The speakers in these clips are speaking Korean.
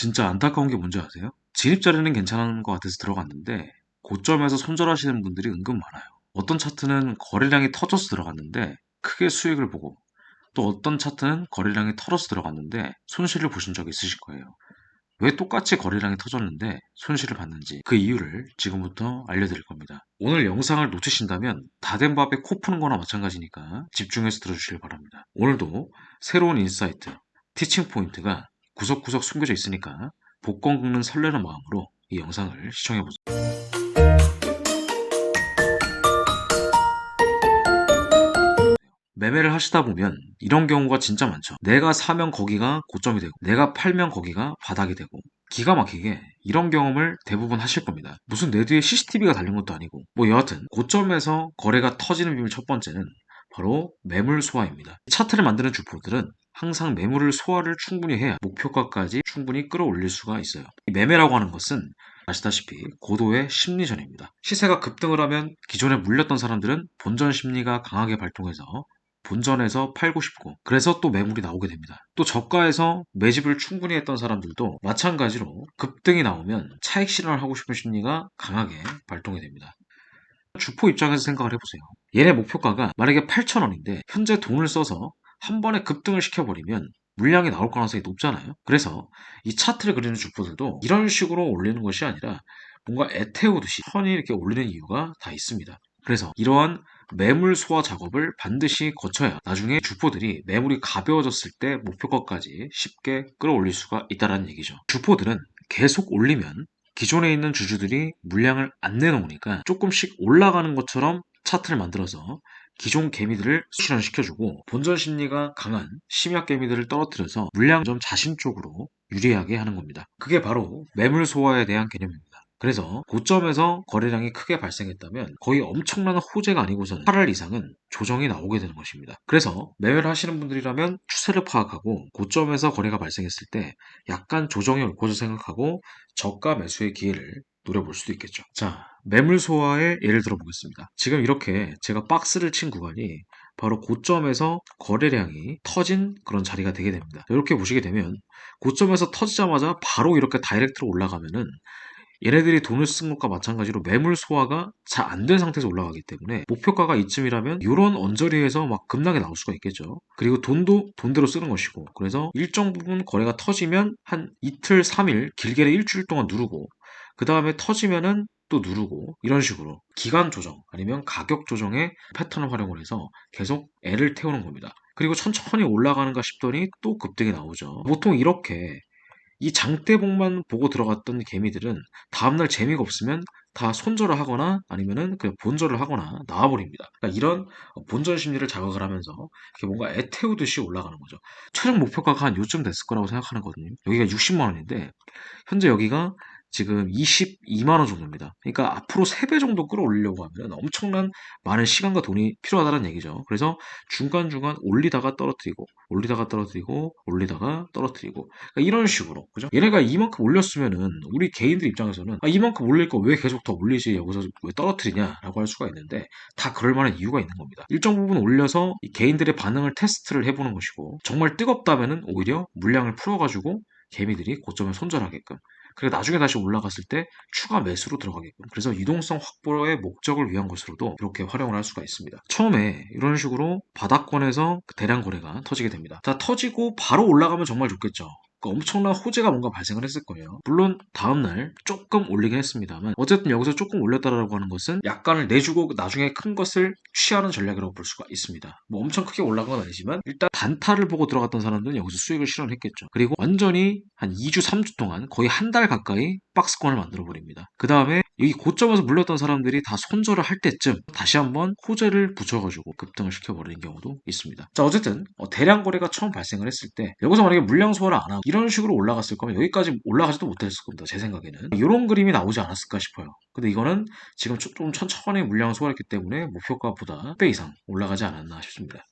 진짜 안타까운 게 뭔지 아세요? 진입자리는 괜찮은 것 같아서 들어갔는데 고점에서 손절하시는 분들이 은근 많아요. 어떤 차트는 거래량이 터져서 들어갔는데 크게 수익을 보고, 또 어떤 차트는 거래량이 털어서 들어갔는데 손실을 보신 적 있으실 거예요. 왜 똑같이 거래량이 터졌는데 손실을 봤는지 그 이유를 지금부터 알려드릴 겁니다. 오늘 영상을 놓치신다면 다 된 밥에 코 푸는 거나 마찬가지니까 집중해서 들어주시길 바랍니다. 오늘도 새로운 인사이트, 티칭 포인트가 구석구석 숨겨져 있으니까 복권 긁는 설레는 마음으로 이 영상을 시청해보세요. 매매를 하시다 보면 이런 경우가 진짜 많죠. 내가 사면 거기가 고점이 되고, 내가 팔면 거기가 바닥이 되고, 기가 막히게 이런 경험을 대부분 하실 겁니다. 무슨 내 뒤에 CCTV가 달린 것도 아니고, 뭐 여하튼 고점에서 거래가 터지는 비밀 첫 번째는 바로 매물 소화입니다. 차트를 만드는 주포들은 항상 매물을 소화를 충분히 해야 목표가까지 충분히 끌어올릴 수가 있어요. 이 매매라고 하는 것은 아시다시피 고도의 심리전입니다. 시세가 급등을 하면 기존에 물렸던 사람들은 본전 심리가 강하게 발동해서 본전에서 팔고 싶고, 그래서 또 매물이 나오게 됩니다. 또 저가에서 매집을 충분히 했던 사람들도 마찬가지로 급등이 나오면 차익 실현을 하고 싶은 심리가 강하게 발동이 됩니다. 주포 입장에서 생각을 해보세요. 얘네 목표가가 만약에 8,000원인데 현재 돈을 써서 한 번에 급등을 시켜버리면 물량이 나올 가능성이 높잖아요. 그래서 이 차트를 그리는 주포들도 이런 식으로 올리는 것이 아니라 뭔가 애태우듯이 천천히 이렇게 올리는 이유가 다 있습니다. 그래서 이러한 매물 소화 작업을 반드시 거쳐야 나중에 주포들이 매물이 가벼워졌을 때 목표가까지 쉽게 끌어올릴 수가 있다는 얘기죠. 주포들은 계속 올리면 기존에 있는 주주들이 물량을 안 내놓으니까 조금씩 올라가는 것처럼 차트를 만들어서 기존 개미들을 실현시켜주고, 본전 심리가 강한 심야 개미들을 떨어뜨려서 물량 점 자신 쪽으로 유리하게 하는 겁니다. 그게 바로 매물 소화에 대한 개념입니다. 그래서 고점에서 거래량이 크게 발생했다면 거의 엄청난 호재가 아니고서는 8월 이상은 조정이 나오게 되는 것입니다. 그래서 매매를 하시는 분들이라면 추세를 파악하고 고점에서 거래가 발생했을 때 약간 조정이 올 것을 생각하고 저가 매수의 기회를 노려볼 수도 있겠죠. 자, 매물 소화의 예를 들어 보겠습니다. 지금 이렇게 제가 박스를 친 구간이 바로 고점에서 거래량이 터진 그런 자리가 되게 됩니다. 이렇게 보시게 되면 고점에서 터지자마자 바로 이렇게 다이렉트로 올라가면은 얘네들이 돈을 쓴 것과 마찬가지로 매물 소화가 잘 안 된 상태에서 올라가기 때문에 목표가가 이쯤이라면 이런 언저리에서 막 급락이 나올 수가 있겠죠. 그리고 돈도 돈대로 쓰는 것이고, 그래서 일정 부분 거래가 터지면 한 이틀, 3일, 길게는 일주일 동안 누르고, 그 다음에 터지면은 또 누르고, 이런 식으로 기간 조정 아니면 가격 조정의 패턴을 활용을 해서 계속 애를 태우는 겁니다. 그리고 천천히 올라가는가 싶더니 또 급등이 나오죠. 보통 이렇게 이 장대복만 보고 들어갔던 개미들은 다음날 재미가 없으면 다 손절을 하거나 아니면은 그냥 본절을 하거나 나와버립니다. 그러니까 이런 본전 심리를 자극을 하면서 이렇게 뭔가 애태우듯이 올라가는 거죠. 최종 목표가가 한 요쯤 됐을 거라고 생각하는 거거든요. 여기가 60만 원인데 현재 여기가 지금 22만 원 정도입니다. 그러니까 앞으로 3배 정도 끌어올리려고 하면 엄청난 많은 시간과 돈이 필요하다는 얘기죠. 그래서 중간중간 올리다가 떨어뜨리고, 올리다가 떨어뜨리고, 올리다가 떨어뜨리고, 그러니까 이런 식으로, 그죠? 얘네가 이만큼 올렸으면은 우리 개인들 입장에서는 아, 이만큼 올릴 거 왜 계속 더 올리지, 여기서 왜 떨어뜨리냐라고 할 수가 있는데, 다 그럴 만한 이유가 있는 겁니다. 일정 부분 올려서 이 개인들의 반응을 테스트를 해보는 것이고, 정말 뜨겁다면은 오히려 물량을 풀어가지고 개미들이 고점을 손절하게끔, 그리고 나중에 다시 올라갔을 때 추가 매수로 들어가게끔, 그래서 유동성 확보의 목적을 위한 것으로도 이렇게 활용을 할 수가 있습니다. 처음에 이런 식으로 바닥권에서 대량 거래가 터지게 됩니다. 자, 터지고 바로 올라가면 정말 좋겠죠. 그러니까 엄청난 호재가 뭔가 발생을 했을 거예요. 물론 다음날 조금 올리긴 했습니다만, 어쨌든 여기서 조금 올렸다라고 하는 것은 약간을 내주고 나중에 큰 것을 취하는 전략이라고 볼 수가 있습니다. 뭐 엄청 크게 올라간 건 아니지만 일단 단타를 보고 들어갔던 사람들은 여기서 수익을 실현했겠죠. 그리고 완전히 한 2주, 3주 동안 거의 한 달 가까이 박스권을 만들어 버립니다. 그 다음에 여기 고점에서 물렸던 사람들이 다 손절을 할 때쯤 다시 한번 호재를 붙여가지고 급등을 시켜버리는 경우도 있습니다. 자, 어쨌든 대량 거래가 처음 발생을 했을 때 여기서 만약에 물량 소화를 안 하고 이런 식으로 올라갔을 거면 여기까지 올라가지도 못했을 겁니다. 제 생각에는 이런 그림이 나오지 않았을까 싶어요. 근데 이거는 지금 좀 천천히 물량을 소화했기 때문에 목표가보다 1배 이상 올라가지 않았나 싶습니다.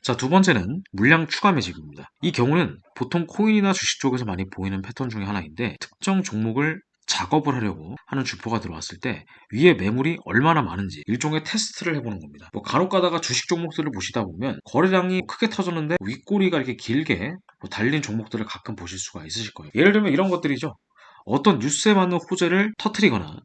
자, 두 번째는 물량 추가 매집입니다. 이 경우는 보통 코인이나 주식 쪽에서 많이 보이는 패턴 중에 하나인데, 특정 종목을 작업을 하려고 하는 주포가 들어왔을 때 위에 매물이 얼마나 많은지 일종의 테스트를 해보는 겁니다. 뭐 간혹 가다가 주식 종목들을 보시다 보면 거래량이 크게 터졌는데 윗꼬리가 이렇게 길게 달린 종목들을 가끔 보실 수가 있으실 거예요. 예를 들면 이런 것들이죠. 어떤 뉴스에 맞는 호재를 터트리거나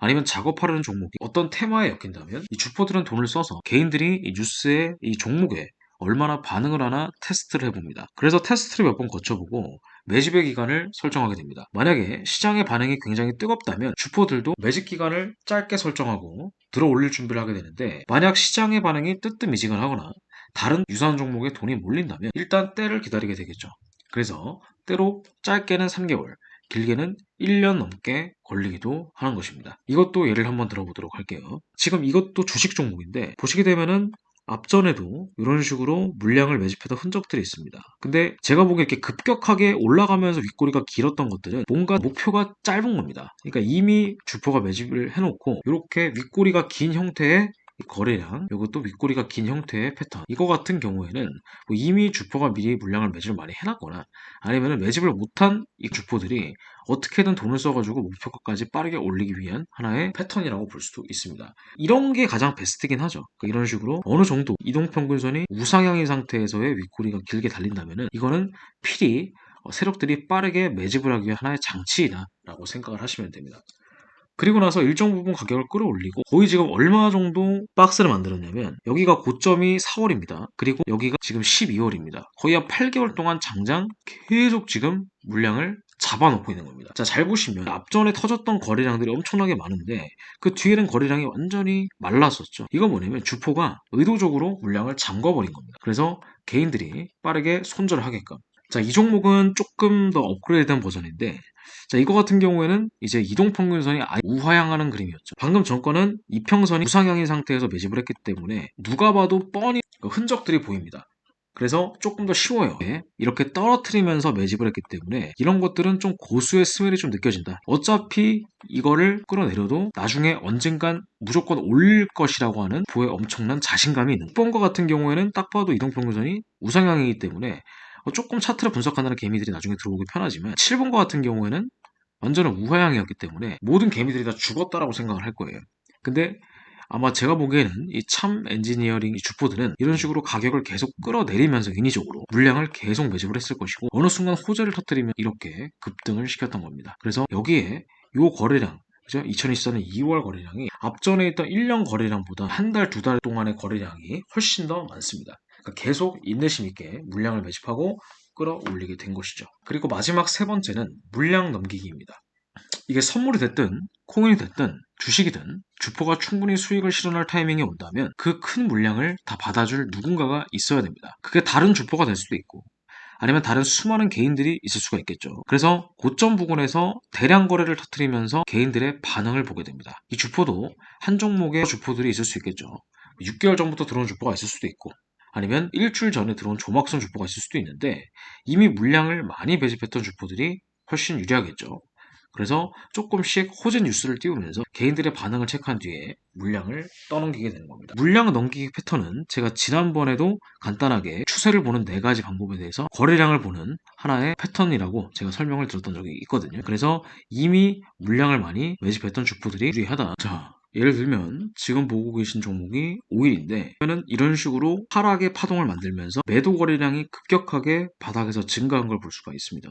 아니면 작업하려는 종목이 어떤 테마에 엮인다면 이 주포들은 돈을 써서 개인들이 이 뉴스의 이 종목에 얼마나 반응을 하나 테스트를 해봅니다. 그래서 테스트를 몇 번 거쳐보고 매집의 기간을 설정하게 됩니다. 만약에 시장의 반응이 굉장히 뜨겁다면 주포들도 매집 기간을 짧게 설정하고 들어 올릴 준비를 하게 되는데, 만약 시장의 반응이 뜨뜻미지근하거나 다른 유사한 종목에 돈이 몰린다면 일단 때를 기다리게 되겠죠. 그래서 때로 짧게는 3개월, 길게는 1년 넘게 걸리기도 하는 것입니다. 이것도 예를 한번 들어보도록 할게요. 지금 이것도 주식 종목인데 보시게 되면은 앞전에도 이런 식으로 물량을 매집했던 흔적들이 있습니다. 근데 제가 보기에 이렇게 급격하게 올라가면서 윗꼬리가 길었던 것들은 뭔가 목표가 짧은 겁니다. 그러니까 이미 주포가 매집을 해놓고 이렇게 윗꼬리가 긴 형태의 거래량, 이것도 윗꼬리가 긴 형태의 패턴, 이거 같은 경우에는 뭐 이미 주포가 미리 물량을 매집을 많이 해놨거나 아니면 매집을 못한 이 주포들이 어떻게든 돈을 써가지고 목표가까지 빠르게 올리기 위한 하나의 패턴이라고 볼 수도 있습니다. 이런 게 가장 베스트긴 하죠. 그러니까 이런 식으로 어느 정도 이동평균선이 우상향인 상태에서의 윗꼬리가 길게 달린다면은 이거는 필히 세력들이 빠르게 매집을 하기 위한 하나의 장치이다라고 생각을 하시면 됩니다. 그리고 나서 일정 부분 가격을 끌어올리고 거의 지금 얼마 정도 박스를 만들었냐면 여기가 고점이 4월입니다. 그리고 여기가 지금 12월입니다. 거의 한 8개월 동안 장장 계속 지금 물량을 잡아놓고 있는 겁니다. 자, 잘 보시면 앞전에 터졌던 거래량들이 엄청나게 많은데 그 뒤에는 거래량이 완전히 말랐었죠. 이거 뭐냐면 주포가 의도적으로 물량을 잠궈버린 겁니다. 그래서 개인들이 빠르게 손절을 하게끔. 자, 이 종목은 조금 더 업그레이드된 버전인데, 자, 이거 같은 경우에는 이제 이동평균선이 아예 우하향하는 그림이었죠. 방금 전 거는 이평선이 우상향인 상태에서 매집을 했기 때문에 누가 봐도 뻔히 흔적들이 보입니다. 그래서 조금 더 쉬워요. 네, 이렇게 떨어뜨리면서 매집을 했기 때문에 이런 것들은 좀 고수의 스멜이 좀 느껴진다. 어차피 이거를 끌어내려도 나중에 언젠간 무조건 올릴 것이라고 하는 부에 엄청난 자신감이 있는. 6번과 같은 경우에는 딱 봐도 이동평균선이 우상향이기 때문에 조금 차트를 분석하는 개미들이 나중에 들어오기 편하지만 7번과 같은 경우에는 완전한 우하향이었기 때문에 모든 개미들이 다 죽었다라고 생각을 할 거예요. 근데 아마 제가 보기에는 이 참 엔지니어링 이 주포들은 이런 식으로 가격을 계속 끌어내리면서 인위적으로 물량을 계속 매집을 했을 것이고 어느 순간 호재를 터뜨리면 이렇게 급등을 시켰던 겁니다. 그래서 여기에 요 거래량, 그죠? 2024년 2월 거래량이 앞전에 있던 1년 거래량보다 한 달, 두 달 동안의 거래량이 훨씬 더 많습니다. 그러니까 계속 인내심 있게 물량을 매집하고 끌어올리게 된 것이죠. 그리고 마지막 세 번째는 물량 넘기기입니다. 이게 선물이 됐든 코인이 됐든 주식이든 주포가 충분히 수익을 실현할 타이밍이 온다면 그 큰 물량을 다 받아줄 누군가가 있어야 됩니다. 그게 다른 주포가 될 수도 있고 아니면 다른 수많은 개인들이 있을 수가 있겠죠. 그래서 고점 부근에서 대량 거래를 터뜨리면서 개인들의 반응을 보게 됩니다. 이 주포도 한 종목의 주포들이 있을 수 있겠죠. 6개월 전부터 들어온 주포가 있을 수도 있고 아니면 일주일 전에 들어온 조막선 주포가 있을 수도 있는데 이미 물량을 많이 배집했던 주포들이 훨씬 유리하겠죠. 그래서 조금씩 호재 뉴스를 띄우면서 개인들의 반응을 체크한 뒤에 물량을 떠넘기게 되는 겁니다. 물량 넘기기 패턴은 제가 지난번에도 간단하게 추세를 보는 4가지 방법에 대해서 거래량을 보는 하나의 패턴이라고 제가 설명을 드렸던 적이 있거든요. 그래서 이미 물량을 많이 매집했던 주포들이 유리하다. 자, 예를 들면 지금 보고 계신 종목이 오일인데 이런 식으로 하락의 파동을 만들면서 매도 거래량이 급격하게 바닥에서 증가한 걸 볼 수가 있습니다.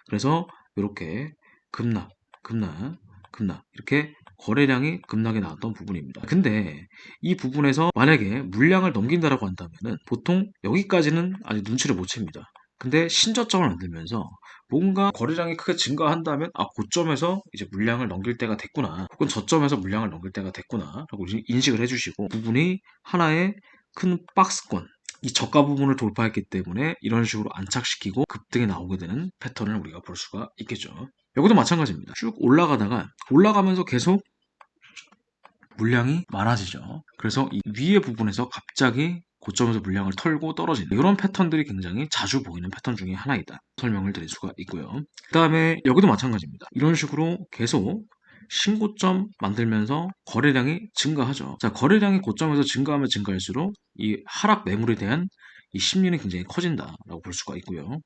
그래서 이렇게 급락, 급락, 급락 이렇게 거래량이 급락이 나왔던 부분입니다. 근데 이 부분에서 만약에 물량을 넘긴다라고 한다면은 보통 여기까지는 아직 눈치를 못 챕니다. 근데 신저점을 만들면서 뭔가 거래량이 크게 증가한다면 고점에서 이제 물량을 넘길 때가 됐구나 혹은 저점에서 물량을 넘길 때가 됐구나 라고 인식을 해주시고 부분이 하나의 큰 박스권 이 저가 부분을 돌파했기 때문에 이런 식으로 안착시키고 급등이 나오게 되는 패턴을 우리가 볼 수가 있겠죠. 여기도 마찬가지입니다. 쭉 올라가면서 계속 물량이 많아지죠. 그래서 이 위의 부분에서 갑자기 고점에서 물량을 털고 떨어지는 이런 패턴들이 굉장히 자주 보이는 패턴 중에 하나이다. 설명을 드릴 수가 있고요. 그 다음에 여기도 마찬가지입니다. 이런 식으로 계속 신고점 만들면서 거래량이 증가하죠. 자, 거래량이 고점에서 증가하면 증가할수록 이 하락 매물에 대한 이 심리는 굉장히 커진다라고 볼 수가 있고요.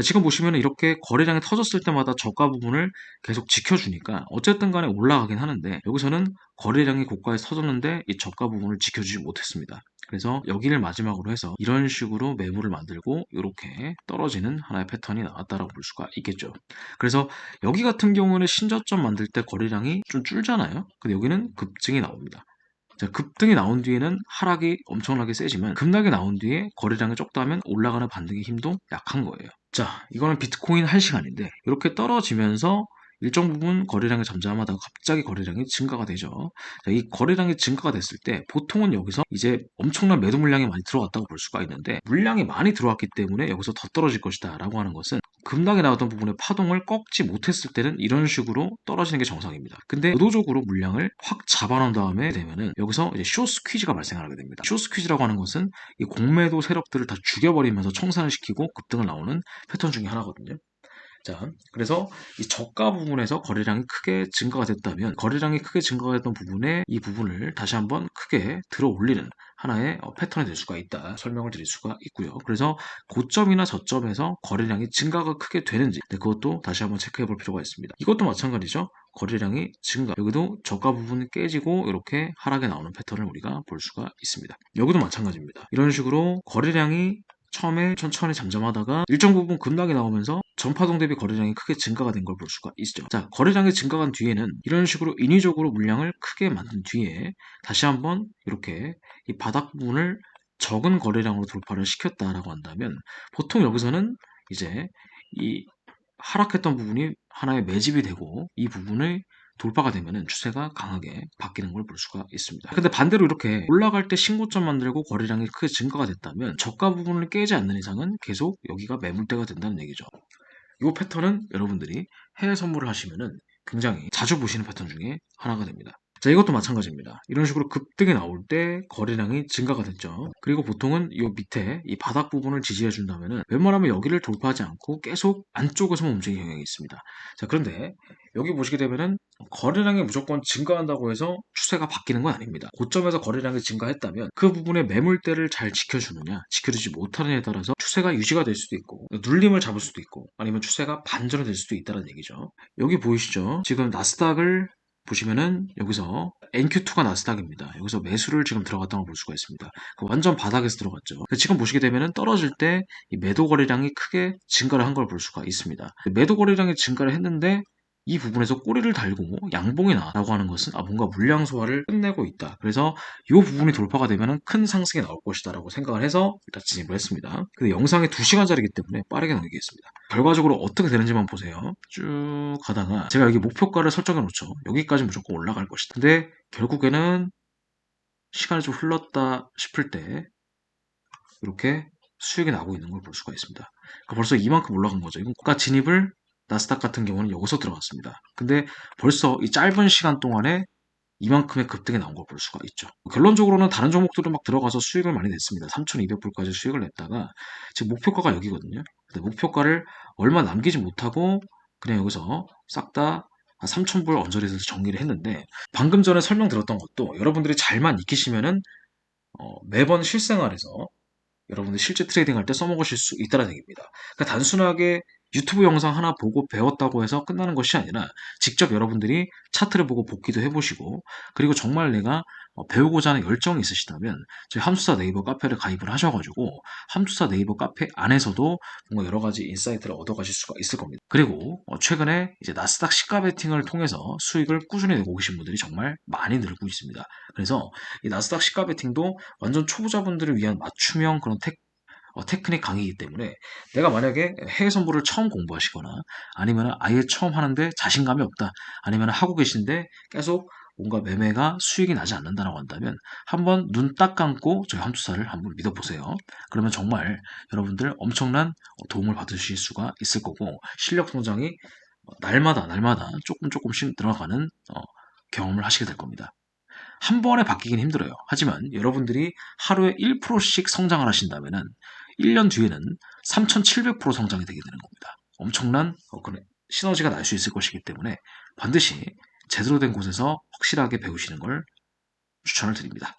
지금 보시면 이렇게 거래량이 터졌을 때마다 저가 부분을 계속 지켜주니까 어쨌든 간에 올라가긴 하는데 여기서는 거래량이 고가에서 터졌는데 이 저가 부분을 지켜주지 못했습니다. 그래서 여기를 마지막으로 해서 이런 식으로 매물을 만들고 이렇게 떨어지는 하나의 패턴이 나왔다라고 볼 수가 있겠죠. 그래서 여기 같은 경우는 신저점 만들 때 거래량이 좀 줄잖아요. 근데 여기는 급증이 나옵니다. 자, 급등이 나온 뒤에는 하락이 엄청나게 세지만 급락이 나온 뒤에 거래량이 적다 하면 올라가는 반등의 힘도 약한 거예요. 자, 이거는 비트코인 1시간인데 이렇게 떨어지면서 일정 부분 거래량이 잠잠하다가 갑자기 거래량이 증가가 되죠. 자, 이 거래량이 증가가 됐을 때 보통은 여기서 이제 엄청난 매도 물량이 많이 들어왔다고 볼 수가 있는데 물량이 많이 들어왔기 때문에 여기서 더 떨어질 것이다 라고 하는 것은 급락이 나왔던 부분의 파동을 꺾지 못했을 때는 이런 식으로 떨어지는 게 정상입니다. 근데 의도적으로 물량을 확 잡아놓은 다음에 되면은 여기서 이제 숏 스퀴즈가 발생하게 됩니다. 숏 스퀴즈라고 하는 것은 이 공매도 세력들을 다 죽여버리면서 청산을 시키고 급등을 나오는 패턴 중에 하나거든요. 자, 그래서 이 저가 부분에서 거래량이 크게 증가가 됐다면 거래량이 크게 증가가 됐던 부분에 이 부분을 다시 한번 크게 들어 올리는 하나의 패턴이 될 수가 있다 설명을 드릴 수가 있고요. 그래서 고점이나 저점에서 거래량이 증가가 크게 되는지 그것도 다시 한번 체크해 볼 필요가 있습니다. 이것도 마찬가지죠. 거래량이 증가, 여기도 저가 부분이 깨지고 이렇게 하락에 나오는 패턴을 우리가 볼 수가 있습니다. 여기도 마찬가지입니다. 이런 식으로 거래량이 처음에 천천히 잠잠하다가 일정 부분 급락이 나오면서 전파동 대비 거래량이 크게 증가가 된 걸 볼 수가 있죠. 자, 거래량이 증가한 뒤에는 이런 식으로 인위적으로 물량을 크게 만든 뒤에 다시 한번 이렇게 이 바닥 부분을 적은 거래량으로 돌파를 시켰다라고 한다면 보통 여기서는 이제 이 하락했던 부분이 하나의 매집이 되고 이 부분을 돌파가 되면은 추세가 강하게 바뀌는 걸 볼 수가 있습니다. 근데 반대로 이렇게 올라갈 때 신고점 만들고 거래량이 크게 증가가 됐다면 저가 부분을 깨지 않는 이상은 계속 여기가 매물대가 된다는 얘기죠. 이 패턴은 여러분들이 해외 선물을 하시면은 굉장히 자주 보시는 패턴 중에 하나가 됩니다. 자, 이것도 마찬가지입니다. 이런 식으로 급등이 나올 때 거래량이 증가가 됐죠. 그리고 보통은 이 밑에 이 바닥 부분을 지지해 준다면은 웬만하면 여기를 돌파하지 않고 계속 안쪽에서만 움직이는 경향이 있습니다. 자, 그런데 여기 보시게 되면은 거래량이 무조건 증가한다고 해서 추세가 바뀌는 건 아닙니다. 고점에서 거래량이 증가했다면 그 부분의 매물대를 잘 지켜주느냐, 지켜주지 못하느냐에 따라서 추세가 유지가 될 수도 있고 눌림을 잡을 수도 있고 아니면 추세가 반전이 될 수도 있다는 얘기죠. 여기 보이시죠? 지금 나스닥을 보시면은 여기서 NQ2가 나스닥입니다. 여기서 매수를 지금 들어갔다고 볼 수가 있습니다. 완전 바닥에서 들어갔죠. 지금 보시게 되면은 떨어질 때 이 매도 거래량이 크게 증가를 한 걸 볼 수가 있습니다. 매도 거래량이 증가를 했는데 이 부분에서 꼬리를 달고 양봉이 나라고 하는 것은 뭔가 물량 소화를 끝내고 있다. 그래서 이 부분이 돌파가 되면 큰 상승이 나올 것이다 라고 생각을 해서 일단 진입을 했습니다. 근데 영상이 2시간짜리이기 때문에 빠르게 넘기겠습니다. 결과적으로 어떻게 되는지만 보세요. 쭉 가다가 제가 여기 목표가를 설정해 놓죠. 여기까지 무조건 올라갈 것이다. 근데 결국에는 시간이 좀 흘렀다 싶을 때 이렇게 수익이 나고 있는 걸 볼 수가 있습니다. 그러니까 벌써 이만큼 올라간 거죠. 이건 고가 진입을 나스닥 같은 경우는 여기서 들어갔습니다. 근데 벌써 이 짧은 시간 동안에 이만큼의 급등이 나온 걸 볼 수가 있죠. 결론적으로는 다른 종목들은 막 들어가서 수익을 많이 냈습니다. 3,200불까지 수익을 냈다가 지금 목표가가 여기거든요. 근데 목표가를 얼마 남기지 못하고 그냥 여기서 싹 다 3,000불 언저리에서 정리를 했는데 방금 전에 설명드렸던 것도 여러분들이 잘만 익히시면은 매번 실생활에서 여러분들 실제 트레이딩 할 때 써먹으실 수 있다는 얘기입니다. 그러니까 단순하게 유튜브 영상 하나 보고 배웠다고 해서 끝나는 것이 아니라 직접 여러분들이 차트를 보고 복기도 해보시고 그리고 정말 내가 배우고자 하는 열정이 있으시다면 저희 함수사 네이버 카페를 가입을 하셔가지고 함수사 네이버 카페 안에서도 뭔가 여러 가지 인사이트를 얻어가실 수가 있을 겁니다. 그리고 최근에 이제 나스닥 시가 베팅을 통해서 수익을 꾸준히 내고 계신 분들이 정말 많이 늘고 있습니다. 그래서 이 나스닥 시가 베팅도 완전 초보자분들을 위한 맞춤형 그런 테크닉 강의이기 때문에 내가 만약에 해외 선물을 처음 공부하시거나 아니면 아예 처음 하는데 자신감이 없다 아니면 하고 계신데 계속 뭔가 매매가 수익이 나지 않는다라고 한다면 한번 눈 딱 감고 저희 함투사를 한번 믿어보세요. 그러면 정말 여러분들 엄청난 도움을 받으실 수가 있을 거고 실력 성장이 날마다 조금씩 늘어가는 경험을 하시게 될 겁니다. 한 번에 바뀌긴 힘들어요. 하지만 여러분들이 하루에 1%씩 성장을 하신다면은 1년 뒤에는 3,700% 성장이 되게 되는 겁니다. 엄청난 그런 시너지가 날 수 있을 것이기 때문에 반드시 제대로 된 곳에서 확실하게 배우시는 걸 추천을 드립니다.